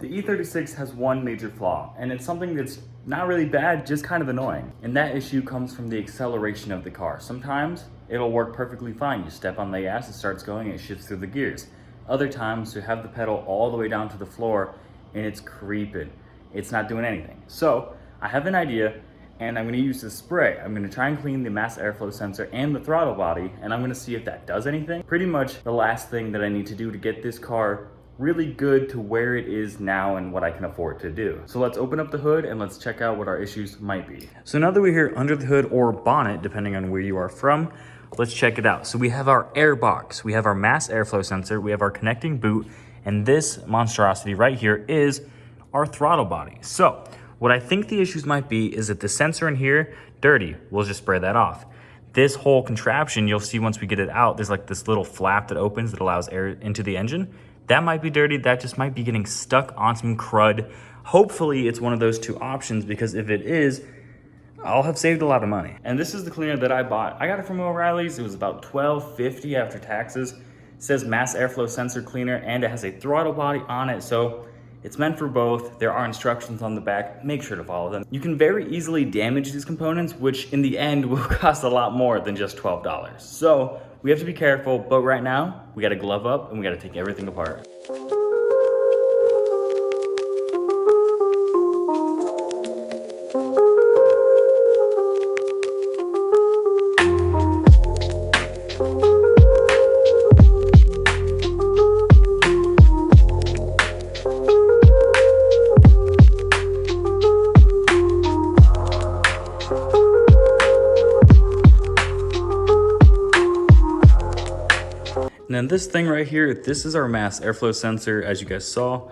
The E36 has one major flaw, and it's something that's not really bad, just kind of annoying. And that issue comes from the acceleration of the car. Sometimes it'll work perfectly fine. You step on the gas, it starts going, it shifts through the gears. Other times you have the pedal all the way down to the floor and it's creeping. It's not doing anything. So I have an idea, and I'm gonna use this spray. I'm gonna try and clean the mass airflow sensor and the throttle body, and I'm gonna see if that does anything. Pretty much the last thing that I need to do to get this car really good to where it is now and what I can afford to do. So let's open up the hood and let's check out what our issues might be. So now that we're here under the hood or bonnet, depending on where you are from, let's check it out. So we have our air box, we have our mass airflow sensor, we have our connecting boot, and this monstrosity right here is our throttle body. So what I think the issues might be is that the sensor in here, dirty, we'll just spray that off. This whole contraption, you'll see once we get it out, there's like this little flap that opens that allows air into the engine. That might be dirty, that just might be getting stuck on some crud. Hopefully it's one of those two options, because if it is, I'll have saved a lot of money. And this is the cleaner that I bought. I got it from O'Reilly's. It was about $12.50 after taxes. It says mass airflow sensor cleaner, and it has a throttle body on it, so it's meant for both. There are instructions on the back. Make sure to follow them. You can very easily damage these components, which in the end will cost a lot more than just $12. So we have to be careful, but right now we got to glove up and we got to take everything apart. And then this thing right here, this is our mass airflow sensor. As you guys saw,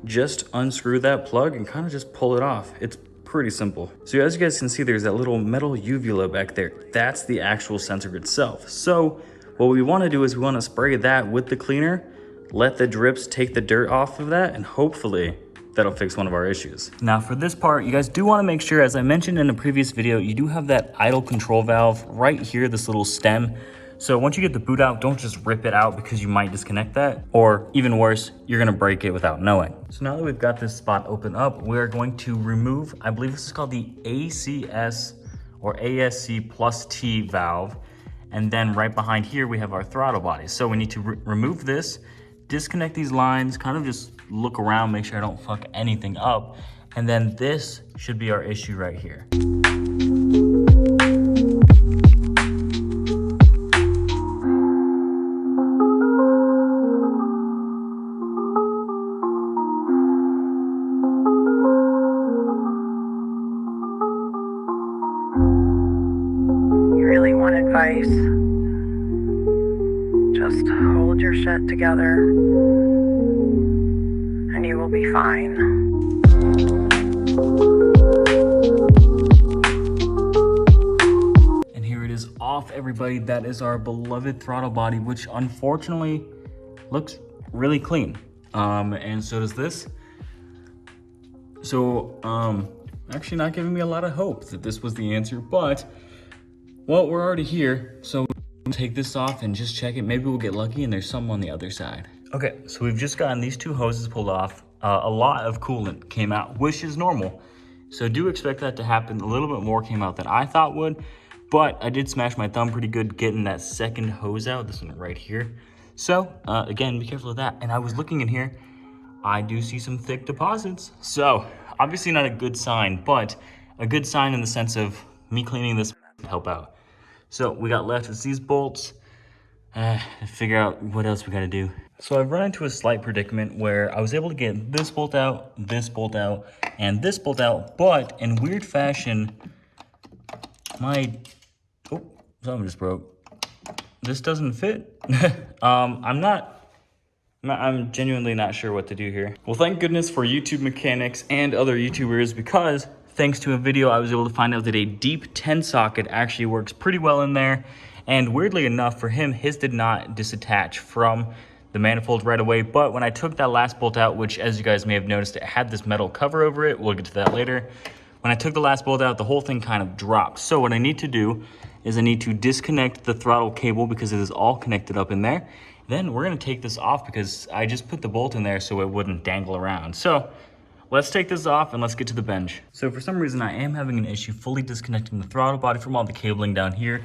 just unscrew that plug and kind of just pull it off. It's pretty simple. So as you guys can see, there's that little metal uvula back there. That's the actual sensor itself. So what we want to do is we want to spray that with the cleaner, let the drips take the dirt off of that, and hopefully that'll fix one of our issues. Now for this part, you guys do want to make sure, as I mentioned in a previous video, you do have that idle control valve right here, this little stem. So once you get the boot out, don't just rip it out because you might disconnect that, or even worse, you're gonna break it without knowing. So now that we've got this spot open up, we're going to remove, I believe this is called the ACS or ASC plus T valve. And then right behind here, we have our throttle body. So we need to remove this, disconnect these lines, kind of just look around, make sure I don't fuck anything up. And then this should be our issue right here. Advice, just hold your shit together and you will be fine. And here it is off, everybody. That is our beloved throttle body, which unfortunately looks really clean. And so does this. So actually not giving me a lot of hope that this was the answer, but well, we're already here, so we'll take this off and just check it. Maybe we'll get lucky and there's some on the other side. Okay, so we've just gotten these two hoses pulled off. A lot of coolant came out, which is normal. So do expect that to happen. A little bit more came out than I thought would, but I did smash my thumb pretty good getting that second hose out, this one right here. So again, be careful of that. And I was looking in here, I do see some thick deposits. So obviously not a good sign, but a good sign in the sense of me cleaning this to help out. So we got left is these bolts. Figure out what else we gotta do. So I've run into a slight predicament where I was able to get this bolt out, and this bolt out, but in weird fashion, something just broke. This doesn't fit. I'm genuinely not sure what to do here. Well, thank goodness for YouTube mechanics and other YouTubers, because thanks to a video, I was able to find out that a deep 10 socket actually works pretty well in there. And weirdly enough, for him, his did not disattach from the manifold right away. But when I took that last bolt out, which as you guys may have noticed, it had this metal cover over it. We'll get to that later. When I took the last bolt out, the whole thing kind of dropped. So what I need to do is I need to disconnect the throttle cable because it is all connected up in there. Then we're gonna take this off because I just put the bolt in there so it wouldn't dangle around. So let's take this off and let's get to the bench. So for some reason I am having an issue fully disconnecting the throttle body from all the cabling down here.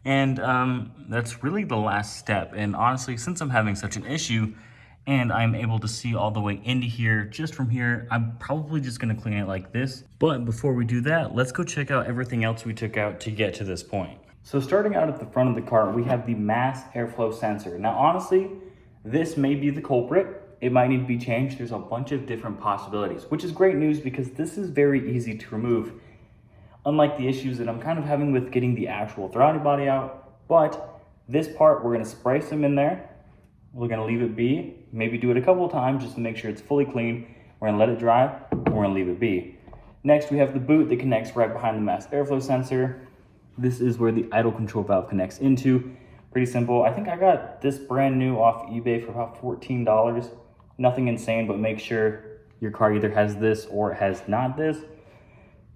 And that's really the last step. And honestly, since I'm having such an issue and I'm able to see all the way into here, just from here, I'm probably just gonna clean it like this. But before we do that, let's go check out everything else we took out to get to this point. So starting out at the front of the car, we have the mass airflow sensor. Now honestly, this may be the culprit. It might need to be changed. There's a bunch of different possibilities, which is great news because this is very easy to remove. Unlike the issues that I'm kind of having with getting the actual throttle body out. But this part, we're gonna spray some in there. We're gonna leave it be, maybe do it a couple of times just to make sure it's fully clean. We're gonna let it dry, and we're gonna leave it be. Next, we have the boot that connects right behind the mass airflow sensor. This is where the idle control valve connects into. Pretty simple. I think I got this brand new off eBay for about $14. Nothing insane, but make sure your car either has this or it has not this.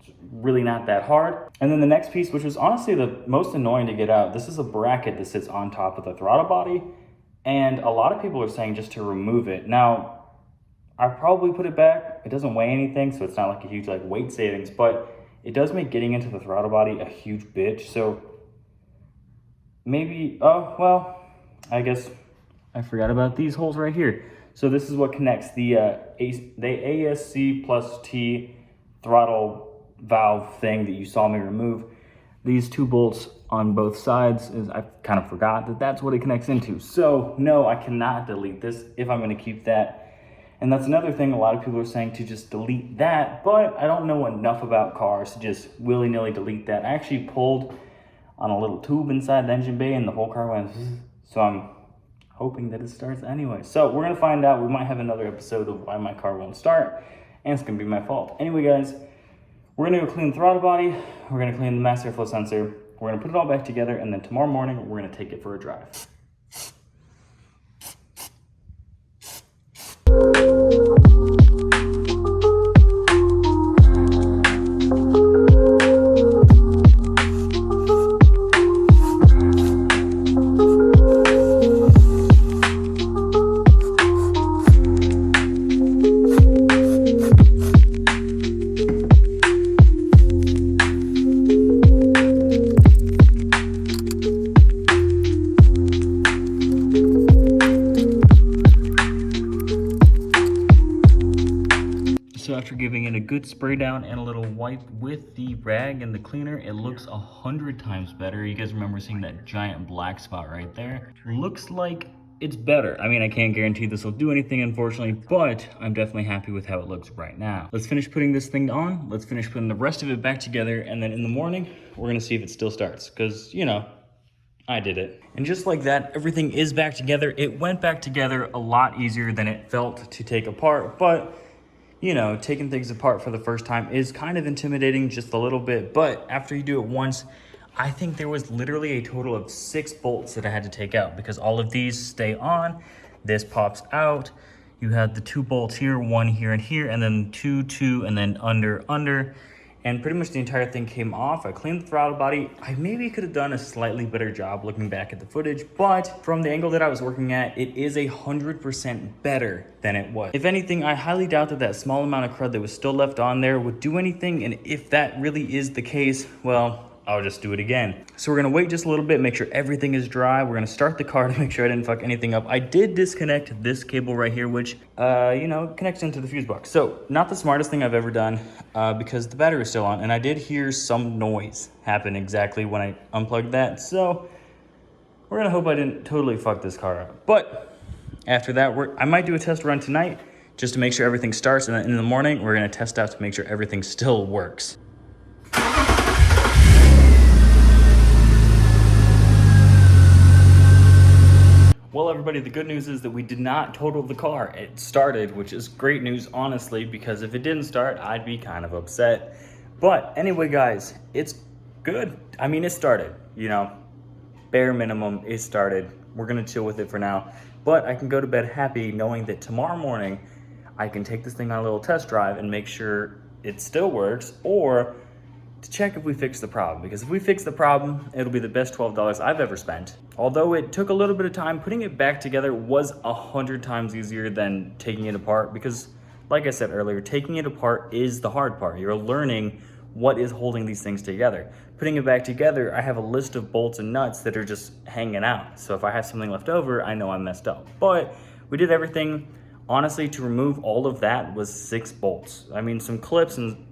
It's really not that hard. And then the next piece, which was honestly the most annoying to get out, this is a bracket that sits on top of the throttle body. And a lot of people are saying just to remove it. Now, I probably put it back. It doesn't weigh anything, so it's not like a huge weight savings, but it does make getting into the throttle body a huge bitch. So maybe, oh, well, I guess I forgot about these holes right here. So this is what connects the ASC plus T throttle valve thing that you saw me remove. These two bolts on both sides, I kind of forgot that that's what it connects into. So no, I cannot delete this if I'm gonna keep that. And that's another thing, a lot of people are saying to just delete that, but I don't know enough about cars to just willy-nilly delete that. I actually pulled on a little tube inside the engine bay and the whole car went, so I'm hoping that it starts anyway. So we're gonna find out. We might have another episode of why my car won't start, and it's gonna be my fault. Anyway, guys, we're gonna go clean the throttle body, we're gonna clean the mass airflow sensor, we're gonna put it all back together, and then tomorrow morning, we're gonna take it for a drive. So after giving it a good spray down and a little wipe with the rag and the cleaner, it looks 100 times better. You guys remember seeing that giant black spot right there? Looks like it's better. I mean, I can't guarantee this will do anything, unfortunately, but I'm definitely happy with how it looks right now. Let's finish putting this thing on. Let's finish putting the rest of it back together. And then in the morning, we're gonna see if it still starts. Cause you know, I did it. And just like that, everything is back together. It went back together a lot easier than it felt to take apart, but you know, taking things apart for the first time is kind of intimidating just a little bit, but after you do it once, I think there was literally a total of 6 bolts that I had to take out because all of these stay on, this pops out, you have the 2 bolts here, 1 here and here, and then 2, and then under, and pretty much the entire thing came off. I cleaned the throttle body. I maybe could have done a slightly better job looking back at the footage, but from the angle that I was working at, it is 100% better than it was. If anything, I highly doubt that that small amount of crud that was still left on there would do anything, and if that really is the case, well, I'll just do it again. So we're gonna wait just a little bit, make sure everything is dry. We're gonna start the car to make sure I didn't fuck anything up. I did disconnect this cable right here, which, you know, connects into the fuse box. So not the smartest thing I've ever done because the battery is still on, and I did hear some noise happen exactly when I unplugged that. So we're gonna hope I didn't totally fuck this car up. But after that, I might do a test run tonight just to make sure everything starts, and then in the morning, we're gonna test out to make sure everything still works. Well, everybody, the good news is that we did not total the car. It started, which is great news, honestly, because if it didn't start, I'd be kind of upset. But anyway, guys, it's good. I mean, it started, you know, bare minimum, it started. We're gonna chill with it for now, but I can go to bed happy knowing that tomorrow morning, I can take this thing on a little test drive and make sure it still works, or to check if we fixed the problem, because if we fix the problem, it'll be the best $12 I've ever spent. Although it took a little bit of time, putting it back together was 100 times easier than taking it apart, because like I said earlier, taking it apart is the hard part. You're learning what is holding these things together. Putting it back together, I have a list of bolts and nuts that are just hanging out. So if I have something left over, I know I'm messed up. But we did everything. Honestly, to remove all of that was 6 bolts. I mean, some clips and,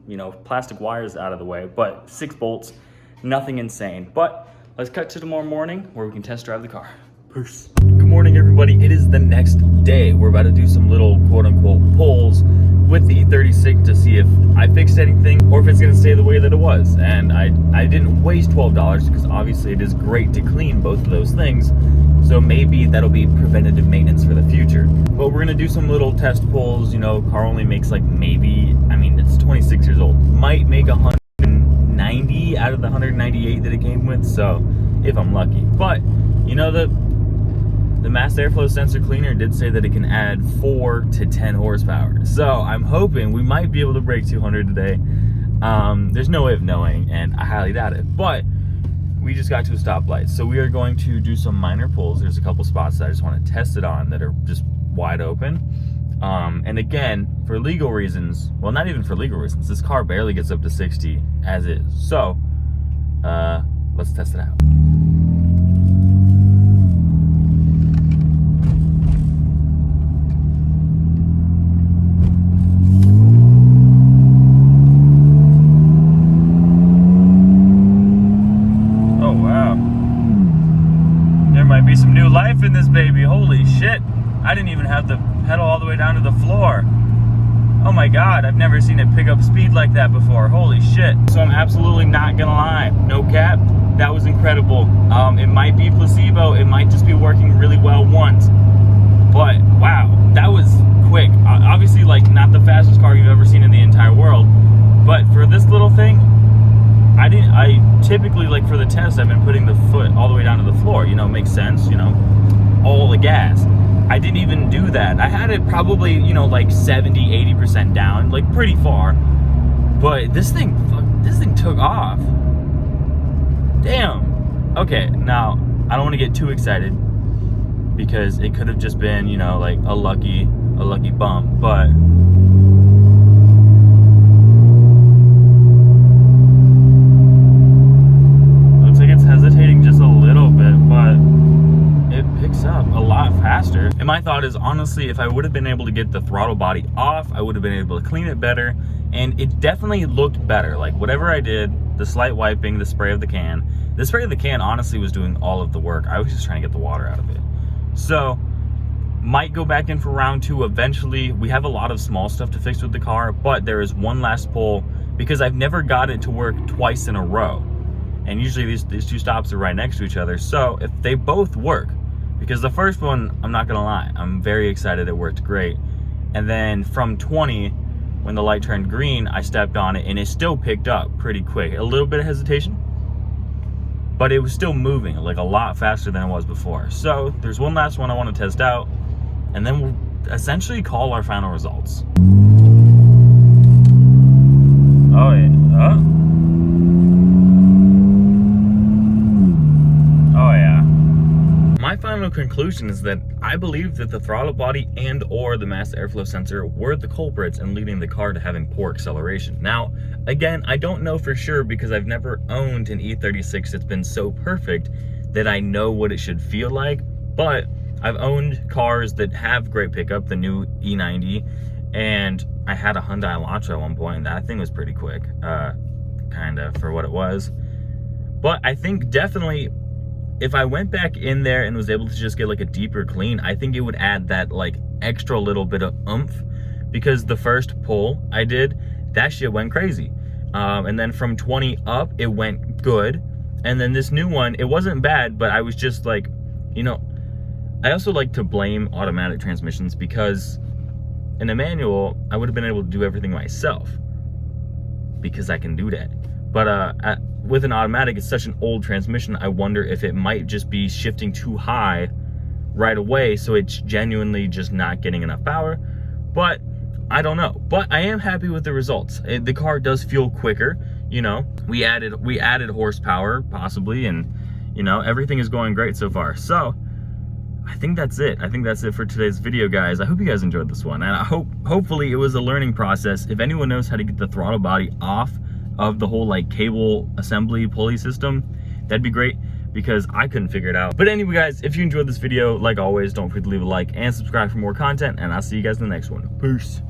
plastic wires out of the way, but 6 bolts, nothing insane. But let's cut to tomorrow morning where we can test drive the car. Peace. Good morning, everybody. It is the next day. We're about to do some little quote-unquote pulls with the E36 to see if I fixed anything or if it's gonna stay the way that it was. And I didn't waste $12 because obviously it is great to clean both of those things. So maybe that'll be preventative maintenance for the future. But we're gonna do some little test pulls. Car only makes like it's 26 years old. Might make 190 out of the 198 that it came with. So if I'm lucky. But the mass airflow sensor cleaner did say that it can add 4 to 10 horsepower. So I'm hoping we might be able to break 200 today. There's no way of knowing, and I highly doubt it. But we just got to a stoplight. So we are going to do some minor pulls. There's a couple spots that I just want to test it on that are just wide open. And again, for legal reasons, well, not even for legal reasons, this car barely gets up to 60 as is. So let's test it out. Be some new life in this baby. Holy shit, I didn't even have the pedal all the way down to the floor. Oh my god, I've never seen it pick up speed like that before. Holy shit. So I'm absolutely not gonna lie, no cap, that was incredible. It might be placebo, it might just be working really well once, but wow, that was quick. Obviously, like, not the fastest car you've ever seen in the entire world, but for this little thing, I typically, like, for the test, I've been putting the foot all the way down to the floor, makes sense, all the gas. I didn't even do that. I had it probably, like 70, 80% down, like pretty far. But this thing took off. Damn. Okay, now, I don't want to get too excited because it could have just been, like a lucky bump, but hesitating just a little bit, but it picks up a lot faster. And my thought is, honestly, if I would have been able to get the throttle body off, I would have been able to clean it better, and it definitely looked better. Like, whatever I did, the slight wiping, the spray of the can honestly was doing all of the work. I was just trying to get the water out of it. So might go back in for round 2 eventually. We have a lot of small stuff to fix with the car, but there is one last pull because I've never got it to work twice in a row. And usually these 2 stops are right next to each other. So if they both work, because the first one, I'm not gonna lie, I'm very excited, it worked great. And then from 20, when the light turned green, I stepped on it and it still picked up pretty quick. A little bit of hesitation, but it was still moving like a lot faster than it was before. So there's one last one I wanna test out, and then we'll essentially call our final results. Oh yeah, oh yeah. My final conclusion is that I believe that the throttle body and or the mass airflow sensor were the culprits in leading the car to having poor acceleration. Now, again, I don't know for sure because I've never owned an E36 that's been so perfect that I know what it should feel like, but I've owned cars that have great pickup, the new E90, and I had a Hyundai Elantra at one point. That thing was pretty quick, kind of, for what it was. But I think definitely if I went back in there and was able to just get like a deeper clean, I think it would add that like extra little bit of oomph, because the first pull I did, that shit went crazy. And then from 20 up, it went good. And then this new one, it wasn't bad, but I was just like, I also like to blame automatic transmissions because in a manual, I would have been able to do everything myself because I can do that. But with an automatic, it's such an old transmission, I wonder if it might just be shifting too high right away, so it's genuinely just not getting enough power. But I don't know. But I am happy with the results. The car does feel quicker. you know, we added horsepower possibly, and you know, everything is going great so far. So I think that's it. I think that's it for today's video, guys. I hope you guys enjoyed this one, and hopefully it was a learning process. If anyone knows how to get the throttle body off of the whole like cable assembly pulley system, that'd be great, because I couldn't figure it out. But anyway, guys, if you enjoyed this video, like always, don't forget to leave a like and subscribe for more content, and I'll see you guys in the next one. Peace.